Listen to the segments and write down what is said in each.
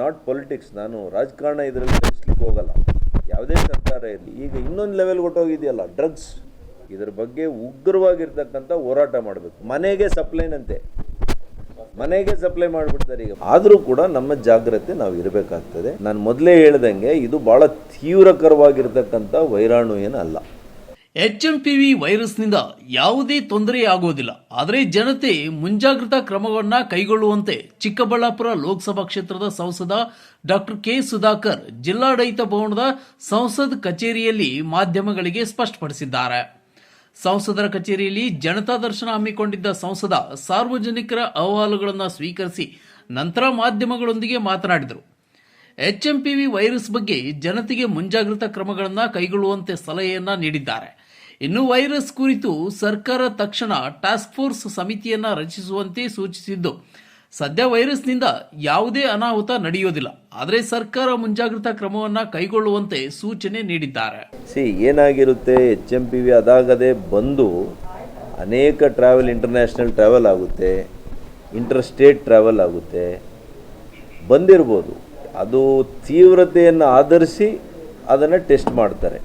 Not politics. ನಾನು ರಾಜಕಾರಣ ಇದರಲ್ಲಿ ನಡೆಸಲಿಕ್ಕೆ ಹೋಗಲ್ಲ. ಯಾವುದೇ ಸರ್ಕಾರ ಇರಲಿ, ಈಗ ಇನ್ನೊಂದು ಲೆವೆಲ್ ಹೊಟ್ಟೋಗಿದೆಯಲ್ಲ ಡ್ರಗ್ಸ್, ಇದರ ಬಗ್ಗೆ ಉಗ್ರವಾಗಿರ್ತಕ್ಕಂಥ ಹೋರಾಟ ಮಾಡಬೇಕು. ಮನೆಗೆ ಸಪ್ಲೈನಂತೆ, ಮನೆಗೆ ಸಪ್ಲೈ ಮಾಡಿಬಿಡ್ತಾರೆ ಈಗ. ಆದರೂ ಕೂಡ ನಮ್ಮ ಜಾಗ್ರತೆ ನಾವು ಇರಬೇಕಾಗ್ತದೆ. ನಾನು ಮೊದಲೇ ಹೇಳ್ದಂಗೆ ಇದು ಭಾಳ ತೀವ್ರಕರವಾಗಿರ್ತಕ್ಕಂಥ ವೈರಾಣು ಏನಲ್ಲ. HMPV ವೈರಸ್ನಿಂದ ಯಾವುದೇ ತೊಂದರೆ ಆಗುವುದಿಲ್ಲ. ಆದರೆ ಜನತೆ ಮುಂಜಾಗ್ರತಾ ಕ್ರಮವನ್ನು ಕೈಗೊಳ್ಳುವಂತೆ ಚಿಕ್ಕಬಳ್ಳಾಪುರ ಲೋಕಸಭಾ ಕ್ಷೇತ್ರದ ಸಂಸದ ಡಾಕ್ಟರ್ ಕೆ ಸುಧಾಕರ್ ಜಿಲ್ಲಾಡಳಿತ ಭವನದ ಸಂಸದ್ ಕಚೇರಿಯಲ್ಲಿ ಮಾಧ್ಯಮಗಳಿಗೆ ಸ್ಪಷ್ಟಪಡಿಸಿದ್ದಾರೆ. ಸಂಸದರ ಕಚೇರಿಯಲ್ಲಿ ಜನತಾ ದರ್ಶನ ಹಮ್ಮಿಕೊಂಡಿದ್ದ ಸಂಸದ ಸಾರ್ವಜನಿಕರ ಅಹವಾಲುಗಳನ್ನು ಸ್ವೀಕರಿಸಿ ನಂತರ ಮಾಧ್ಯಮಗಳೊಂದಿಗೆ ಮಾತನಾಡಿದರು. HMPV ವೈರಸ್ ಬಗ್ಗೆ ಜನತೆಗೆ ಮುಂಜಾಗ್ರತಾ ಕ್ರಮಗಳನ್ನು ಕೈಗೊಳ್ಳುವಂತೆ ಸಲಹೆಯನ್ನ ನೀಡಿದ್ದಾರೆ. ಇನ್ನು ವೈರಸ್ ಕುರಿತು ಸರ್ಕಾರ ತಕ್ಷಣ ಟಾಸ್ಕ್ ಫೋರ್ಸ್ ಸಮಿತಿಯನ್ನ ರಚಿಸುವಂತೆ ಸೂಚಿಸಿದ್ದು, ಸದ್ಯ ವೈರಸ್ನಿಂದ ಯಾವುದೇ ಅನಾಹುತ ನಡೆಯುವುದಿಲ್ಲ, ಆದರೆ ಸರ್ಕಾರ ಮುಂಜಾಗ್ರತಾ ಕ್ರಮವನ್ನು ಕೈಗೊಳ್ಳುವಂತೆ ಸೂಚನೆ ನೀಡಿದ್ದಾರೆ. ಏನಾಗಿರುತ್ತೆ, HMPV ಅದಾಗದೆ ಬಂದು ಅನೇಕ ಟ್ರಾವೆಲ್, ಇಂಟರ್ನ್ಯಾಷನಲ್ ಟ್ರಾವೆಲ್ ಆಗುತ್ತೆ, ಇಂಟರ್ ಸ್ಟೇಟ್ ಟ್ರಾವೆಲ್ ಆಗುತ್ತೆ, ಬಂದಿರ್ಬೋದು. ಅದು ತೀವ್ರತೆಯನ್ನು ಆಧರಿಸಿ ಅದನ್ನು ಟೆಸ್ಟ್ ಮಾಡ್ತಾರೆ.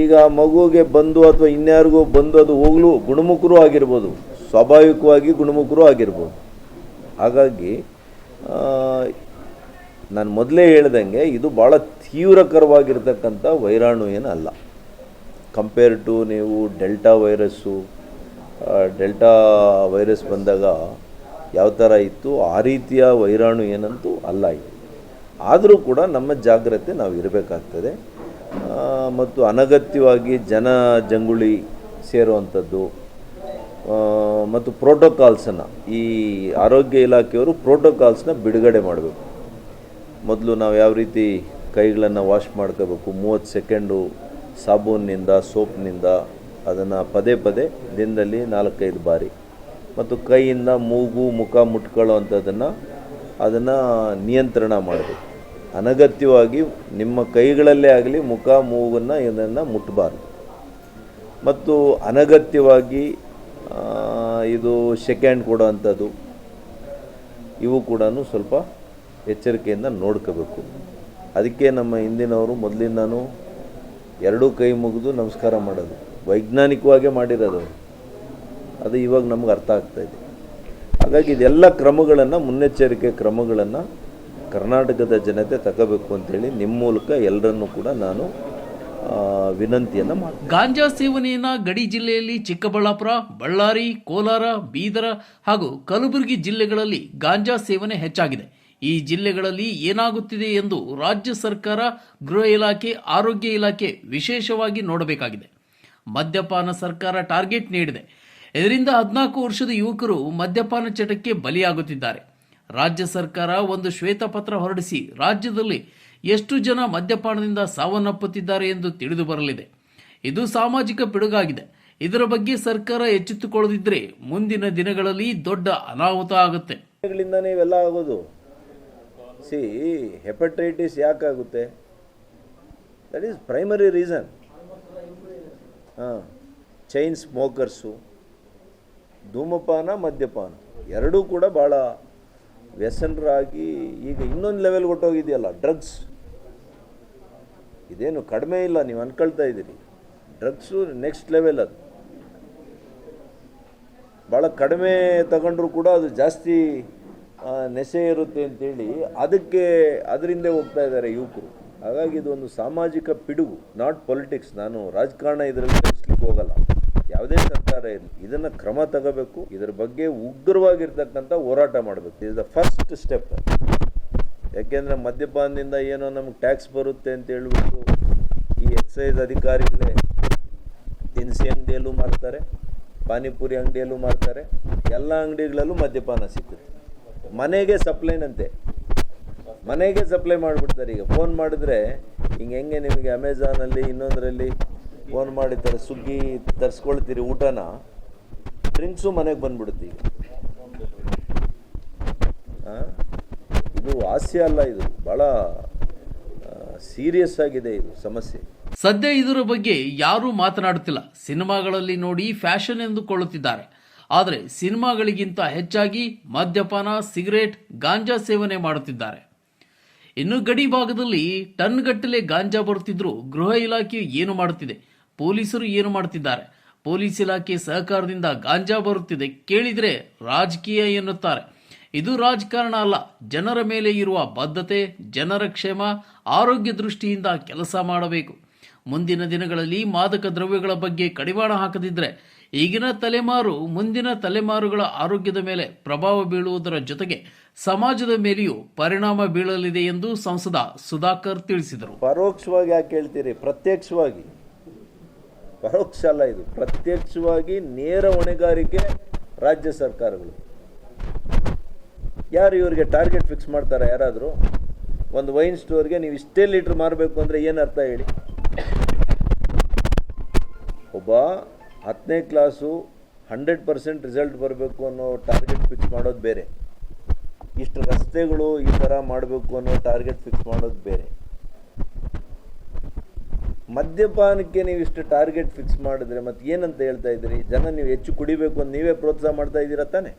ಈಗ ಮಗುವಿಗೆ ಬಂದು ಅಥವಾ ಇನ್ಯಾರಿಗೂ ಬಂದು ಅದು ಹೋಗಲು ಗುಣಮುಖರು ಆಗಿರ್ಬೋದು, ಸ್ವಾಭಾವಿಕವಾಗಿ ಗುಣಮುಖರು ಆಗಿರ್ಬೋದು. ಹಾಗಾಗಿ ನಾನು ಮೊದಲೇ ಹೇಳ್ದಂಗೆ ಇದು ಭಾಳ ತೀವ್ರಕರವಾಗಿರ್ತಕ್ಕಂಥ ವೈರಾಣು ಏನಲ್ಲ. ಕಂಪೇರ್ ಟು ನೀವು ಡೆಲ್ಟಾ ವೈರಸ್ ಬಂದಾಗ ಯಾವ ಥರ ಇತ್ತು ಆ ರೀತಿಯ ವೈರಾಣು ಏನಂತೂ ಅಲ್ಲ ಇದು. ಆದರೂ ಕೂಡ ನಮ್ಮ ಜಾಗ್ರತೆ ನಾವು ಇರಬೇಕಾಗ್ತದೆ. ಮತ್ತು ಅನಗತ್ಯವಾಗಿ ಜಂಗುಳಿ ಸೇರುವಂಥದ್ದು ಮತ್ತು ಪ್ರೋಟೋಕಾಲ್ಸನ್ನು, ಈ ಆರೋಗ್ಯ ಇಲಾಖೆಯವರು ಪ್ರೋಟೋಕಾಲ್ಸ್ನ ಬಿಡುಗಡೆ ಮಾಡಬೇಕು. ಮೊದಲು ನಾವು ಯಾವ ರೀತಿ ಕೈಗಳನ್ನು ವಾಶ್ ಮಾಡ್ಕೋಬೇಕು, 30 ಸೆಕೆಂಡು ಸಾಬೂನಿನಿಂದ, ಸೋಪ್ನಿಂದ ಅದನ್ನು ಪದೇ ದಿನದಲ್ಲಿ 4-5 ಬಾರಿ, ಮತ್ತು ಕೈಯಿಂದ ಮೂಗು ಮುಖ ಮುಟ್ಕೊಳ್ಳೋ ಅದನ್ನು ನಿಯಂತ್ರಣ ಮಾಡಬೇಕು. ಅನಗತ್ಯವಾಗಿ ನಿಮ್ಮ ಕೈಗಳಲ್ಲೇ ಆಗಲಿ ಮುಖ ಮೂಗನ್ನು ಇದನ್ನು ಮುಟ್ಟಬಾರ್ದು. ಮತ್ತು ಅನಗತ್ಯವಾಗಿ ಇದು ಸೆಕೆಂಡ್ ಕೊಡೋವಂಥದ್ದು, ಇವು ಕೂಡ ಸ್ವಲ್ಪ ಎಚ್ಚರಿಕೆಯಿಂದ ನೋಡ್ಕೋಬೇಕು. ಅದಕ್ಕೆ ನಮ್ಮ ಹಿಂದಿನವರು ಮೊದಲಿಂದನೂ ಎರಡೂ ಕೈ ಮುಗಿದು ನಮಸ್ಕಾರ ಮಾಡೋದು, ವೈಜ್ಞಾನಿಕವಾಗೇ ಮಾಡಿರೋದು. ಅದು ಇವಾಗ ನಮ್ಗೆ ಅರ್ಥ ಆಗ್ತಾಯಿದೆ. ಹಾಗಾಗಿ ಇದೆಲ್ಲ ಕ್ರಮಗಳನ್ನು, ಮುನ್ನೆಚ್ಚರಿಕೆ ಕ್ರಮಗಳನ್ನು ಕರ್ನಾಟಕದ ಜನತೆ ತಗೋಬೇಕು ಅಂತೇಳಿ ನಿಮ್ಮ ಮೂಲಕ ಎಲ್ಲರನ್ನೂ ಕೂಡ ನಾನು ವಿನಂತಿಯನ್ನು ಮಾಡ್ತೀನಿ. ಗಾಂಜಾ ಸೇವನೆಯನ್ನು ಗಡಿ ಜಿಲ್ಲೆಯಲ್ಲಿ ಚಿಕ್ಕಬಳ್ಳಾಪುರ, ಬಳ್ಳಾರಿ, ಕೋಲಾರ, ಬೀದರ ಹಾಗೂ ಕಲಬುರಗಿ ಜಿಲ್ಲೆಗಳಲ್ಲಿ ಗಾಂಜಾ ಸೇವನೆ ಹೆಚ್ಚಾಗಿದೆ. ಈ ಜಿಲ್ಲೆಗಳಲ್ಲಿ ಏನಾಗುತ್ತಿದೆ ಎಂದು ರಾಜ್ಯ ಸರ್ಕಾರ, ಗೃಹ ಇಲಾಖೆ, ಆರೋಗ್ಯ ಇಲಾಖೆ ವಿಶೇಷವಾಗಿ ನೋಡಬೇಕಾಗಿದೆ. ಮದ್ಯಪಾನ ಸರ್ಕಾರ ಟಾರ್ಗೆಟ್ ನೀಡಿದೆ. ಇದರಿಂದ 14 ವರ್ಷದ ಯುವಕರು ಮದ್ಯಪಾನ ಚಟಕ್ಕೆ ಬಲಿಯಾಗುತ್ತಿದ್ದಾರೆ. ರಾಜ್ಯ ಸರ್ಕಾರ ಒಂದು ಶ್ವೇತಪತ್ರ ಹೊರಡಿಸಿ ರಾಜ್ಯದಲ್ಲಿ ಎಷ್ಟು ಜನ ಮದ್ಯಪಾನದಿಂದ ಸಾವನ್ನಪ್ಪುತ್ತಿದ್ದಾರೆ ಎಂದು ತಿಳಿದು ಬರಲಿದೆ. ಇದು ಸಾಮಾಜಿಕ ಪಿಡುಗಾಗಿದೆ. ಇದರ ಬಗ್ಗೆ ಸರ್ಕಾರ ಎಚ್ಚೆತ್ತುಕೊಳ್ಳದಿದ್ದರೆ ಮುಂದಿನ ದಿನಗಳಲ್ಲಿ ದೊಡ್ಡ ಅನಾಹುತ ಆಗುತ್ತೆ. ಇವೆಲ್ಲ ಆಗೋದು. ಹೆಪಟೈಟಿಸ್ ಯಾಕಾಗುತ್ತೆ? That is primary reason. Chain smokers, ಧೂಮಪಾನ, ಮದ್ಯಪಾನ ಎರಡೂ ಕೂಡ ಭಾಳ ವ್ಯಸನರಾಗಿ ಈಗ ಇನ್ನೊಂದು ಲೆವೆಲ್ ಹೊಟ್ಟೋಗಿದೆಯಲ್ಲ ಡ್ರಗ್ಸ್. ಇದೇನು ಕಡಿಮೆ ಇಲ್ಲ, ನೀವು ಅನ್ಕೊಳ್ತಾ ಇದ್ದೀರಿ. Drugs next level. ಅದು ಭಾಳ ಕಡಿಮೆ ತಗೊಂಡ್ರೂ ಕೂಡ ಅದು ಜಾಸ್ತಿ ನೆಸೆ ಇರುತ್ತೆ ಅಂತೇಳಿ ಅದರಿಂದ ಹೋಗ್ತಾ ಇದ್ದಾರೆ ಯುವಕರು. ಹಾಗಾಗಿ ಇದೊಂದು ಸಾಮಾಜಿಕ ಪಿಡುಗು, ನಾಟ್ ಪೊಲಿಟಿಕ್ಸ್. ನಾನು ರಾಜಕಾರಣ ಇದರಲ್ಲಿ ನಡೆಸಲಿಕ್ಕೆ ಹೋಗಲ್ಲ. ಯಾವುದೇ ಸರ್ಕಾರ ಇರಲಿ, ಇದನ್ನು ಕ್ರಮ ತಗೋಬೇಕು. ಇದರ ಬಗ್ಗೆ ಉಗ್ರವಾಗಿರ್ತಕ್ಕಂಥ ಹೋರಾಟ ಮಾಡಬೇಕು. ಇದು ದ ಫಸ್ಟ್ ಸ್ಟೆಪ್. ಯಾಕೆಂದರೆ ಮದ್ಯಪಾನದಿಂದ ಏನೋ ನಮಗೆ ಟ್ಯಾಕ್ಸ್ ಬರುತ್ತೆ ಅಂತ ಹೇಳ್ಬಿಟ್ಟು ಈ ಎಕ್ಸೈಸ್ ಅಧಿಕಾರಿಗಳೇ ದಿನಸಿ ಅಂಗಡಿಯಲ್ಲೂ ಮಾರ್ತಾರೆ, ಪಾನಿಪುರಿ ಅಂಗಡಿಯಲ್ಲೂ ಮಾರ್ತಾರೆ, ಎಲ್ಲ ಅಂಗಡಿಗಳಲ್ಲೂ ಮದ್ಯಪಾನ ಸಿಗುತ್ತೆ. ಮನೆಗೆ ಸಪ್ಲೈನಂತೆ, ಮನೆಗೆ ಸಪ್ಲೈ ಮಾಡಿಬಿಡ್ತಾರೆ. ಈಗ ಫೋನ್ ಮಾಡಿದ್ರೆ ಹೆಂಗೆ ನಿಮಗೆ ಅಮೆಝಾನಲ್ಲಿ ಇನ್ನೊಂದರಲ್ಲಿ ಫೋನ್ ಮಾಡಿ ಸ್ವಿಗ್ಗಿ ತರಿಸ್ಕೊಳ್ತೀರಿ ಊಟನ, ಡ್ರಿಂಕ್ಸು ಮನೆಗೆ ಬಂದ್ಬಿಡುತ್ತೆ. ಈಗ ಇದು ಹಾಸ್ಯ ಅಲ್ಲ, ಇದು ಭಾಳ ಸೀರಿಯಸ್ ಆಗಿದೆ ಇದು ಸಮಸ್ಯೆ. ಸದ್ಯ ಇದರ ಬಗ್ಗೆ ಯಾರೂ ಮಾತನಾಡುತ್ತಿಲ್ಲ. ಸಿನಿಮಾಗಳಲ್ಲಿ ನೋಡಿ ಫ್ಯಾಷನ್ ಎಂದುಕೊಳ್ಳುತ್ತಿದ್ದಾರೆ. ಆದರೆ ಸಿನಿಮಾಗಳಿಗಿಂತ ಹೆಚ್ಚಾಗಿ ಮದ್ಯಪಾನ, ಸಿಗರೇಟ್, ಗಾಂಜಾ ಸೇವನೆ ಮಾಡುತ್ತಿದ್ದಾರೆ. ಇನ್ನು ಗಡಿ ಭಾಗದಲ್ಲಿ ಟನ್ಗಟ್ಟಲೆ ಗಾಂಜಾ ಬರುತ್ತಿದ್ರೂ ಗೃಹ ಇಲಾಖೆ ಏನು ಮಾಡುತ್ತಿದೆ, ಪೊಲೀಸರು ಏನು ಮಾಡುತ್ತಿದ್ದಾರೆ? ಪೊಲೀಸ್ ಇಲಾಖೆ ಸಹಕಾರದಿಂದ ಗಾಂಜಾ ಬರುತ್ತಿದೆ, ಕೇಳಿದರೆ ರಾಜಕೀಯ ಎನ್ನುತ್ತಾರೆ. ಇದು ರಾಜಕಾರಣ ಅಲ್ಲ, ಜನರ ಮೇಲೆ ಇರುವ ಬದ್ಧತೆ, ಜನರ ಕ್ಷೇಮ, ಆರೋಗ್ಯ ದೃಷ್ಟಿಯಿಂದ ಕೆಲಸ ಮಾಡಬೇಕು. ಮುಂದಿನ ದಿನಗಳಲ್ಲಿ ಮಾದಕ ದ್ರವ್ಯಗಳ ಬಗ್ಗೆ ಕಡಿವಾಣ ಹಾಕದಿದ್ದರೆ ಈಗಿನ ತಲೆಮಾರು ಮುಂದಿನ ತಲೆಮಾರುಗಳ ಆರೋಗ್ಯದ ಮೇಲೆ ಪ್ರಭಾವ ಬೀಳುವುದರ ಜೊತೆಗೆ ಸಮಾಜದ ಮೇಲೆಯೂ ಪರಿಣಾಮ ಬೀಳಲಿದೆ ಎಂದು ಸಂಸದ ಸುಧಾಕರ್ ತಿಳಿಸಿದರು. ಪರೋಕ್ಷವಾಗಿ ಯಾಕೆ ಹೇಳ್ತೀರಿ? ಪ್ರತ್ಯಕ್ಷವಾಗಿ, ಪರೋಕ್ಷ ಅಲ್ಲ ಇದು, ಪ್ರತ್ಯಕ್ಷವಾಗಿ ನೇರ ಹೊಣೆಗಾರಿಕೆ ರಾಜ್ಯ ಸರ್ಕಾರಗಳು. ಯಾರು ಇವರಿಗೆ ಟಾರ್ಗೆಟ್ ಫಿಕ್ಸ್ ಮಾಡ್ತಾರೆ? ಯಾರಾದರೂ ಒಂದು ವೈನ್ ಸ್ಟೋರ್ಗೆ ನೀವು ಇಷ್ಟೇ ಲೀಟ್ರ್ ಮಾರಬೇಕು ಅಂದರೆ ಏನು ಅರ್ಥ ಹೇಳಿ? ಒಬ್ಬ 10ನೇ ಕ್ಲಾಸು 100% ರಿಸಲ್ಟ್ ಬರಬೇಕು ಅನ್ನೋ ಟಾರ್ಗೆಟ್ ಫಿಕ್ಸ್ ಮಾಡೋದು ಬೇರೆ, ಇಷ್ಟು ರಸ್ತೆಗಳು ಈ ಥರ ಮಾಡಬೇಕು ಅನ್ನೋ ಟಾರ್ಗೆಟ್ ಫಿಕ್ಸ್ ಮಾಡೋದು ಬೇರೆ. ಮದ್ಯಪಾನಕ್ಕೆ ನೀವು ಇಷ್ಟು ಟಾರ್ಗೆಟ್ ಫಿಕ್ಸ್ ಮಾಡಿದ್ರೆ ಮತ್ತೆ ಏನಂತ ಹೇಳ್ತಾ ಇದ್ದೀರಿ? ಜನ ನೀವು ಹೆಚ್ಚು ಕುಡಿಬೇಕು ಅಂತ ನೀವೇ ಪ್ರೋತ್ಸಾಹ ಮಾಡ್ತಾ ಇದ್ದೀರಾ ತಾನೆ?